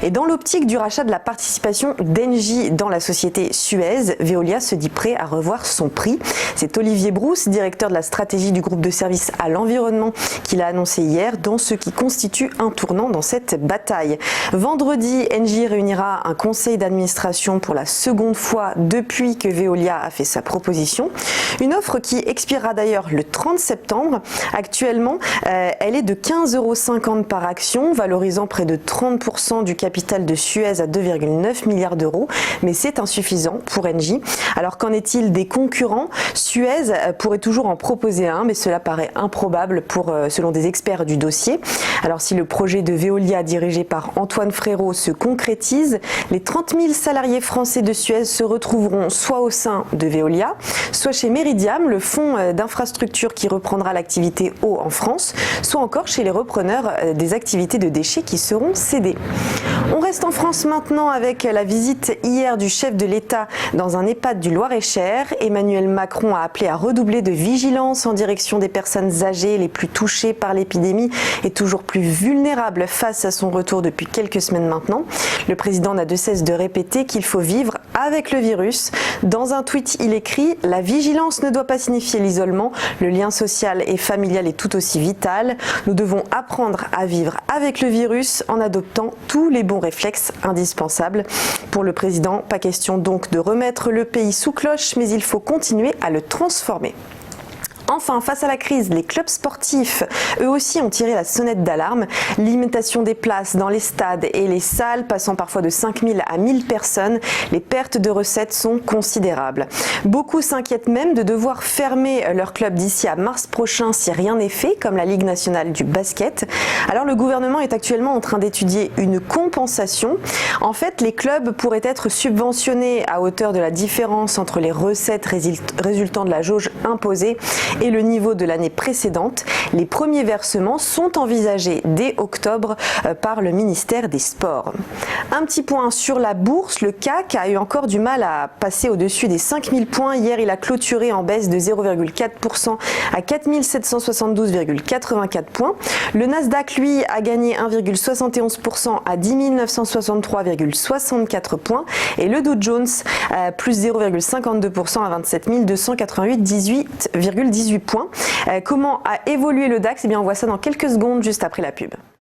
Et dans l'optique du rachat de la participation d'Engie dans la société Suez, Veolia se dit prêt à revoir son prix. C'est Olivier Brousse, directeur de la stratégie du groupe de services à l'environnement, qui l'a annoncé hier dans ce qui constitue un tournant dans cette bataille. Vendredi, Engie réunira un conseil d'administration pour la seconde fois depuis que Veolia a fait sa proposition. Une offre qui expirera d'ailleurs le 30 septembre. Actuellement, elle est de 15,50 € par action, valorisant près de 30% du capital de Suez à 2,9 milliards d'euros. Mais c'est insuffisant pour Engie. Alors qu'en est-il des concurrents? Suez pourrait toujours en proposer un, mais cela paraît improbable selon des experts du dossier. Alors si le projet de Veolia dirigé par Antoine Frérot se concrétise, les 30 000 salariés français de Suez se retrouveront soit au sein de Veolia, soit chez Meridiam, le fonds d'infrastructure qui reprendra l'activité eau en France, soit encore chez les repreneurs des activités de déchets qui seront cédées. On reste en France maintenant avec la visite hier du chef de l'État dans un EHPAD du Loir-et-Cher. Emmanuel Macron a appelé à redoubler de vigilance en direction des personnes âgées les plus touchées par l'épidémie et toujours plus vulnérables face à son retour depuis quelques semaines maintenant. Le président n'a de cesse de répéter qu'il faut vivre avec le virus. Dans un tweet, il écrit « La vigilance ne doit pas signifier l'isolement. Le lien social et familial est tout aussi vital. Nous devons apprendre à vivre avec le virus en adoptant tous les bons réflexes indispensables. » Pour le président, pas question donc de remettre le pays sous cloche, mais il faut continuer à le transformer. Enfin, face à la crise, les clubs sportifs, eux aussi, ont tiré la sonnette d'alarme. Limitation des places dans les stades et les salles, passant parfois de 5 000 à 1 000 personnes, les pertes de recettes sont considérables. Beaucoup s'inquiètent même de devoir fermer leur club d'ici à mars prochain si rien n'est fait, comme la Ligue nationale du basket. Alors le gouvernement est actuellement en train d'étudier une compensation. En fait, les clubs pourraient être subventionnés à hauteur de la différence entre les recettes résultant de la jauge imposée et le niveau de l'année précédente. Les premiers versements sont envisagés dès octobre par le ministère des Sports. Un petit point sur la bourse, le CAC a eu encore du mal à passer au-dessus des 5000 points. Hier, il a clôturé en baisse de 0,4% à 4772,84 points. Le Nasdaq, lui, a gagné 1,71% à 10 963,64 points. Et le Dow Jones, plus 0,52% à 27 288,18 points. Comment a évolué le DAX? Eh bien, on voit ça dans quelques secondes, juste après la pub.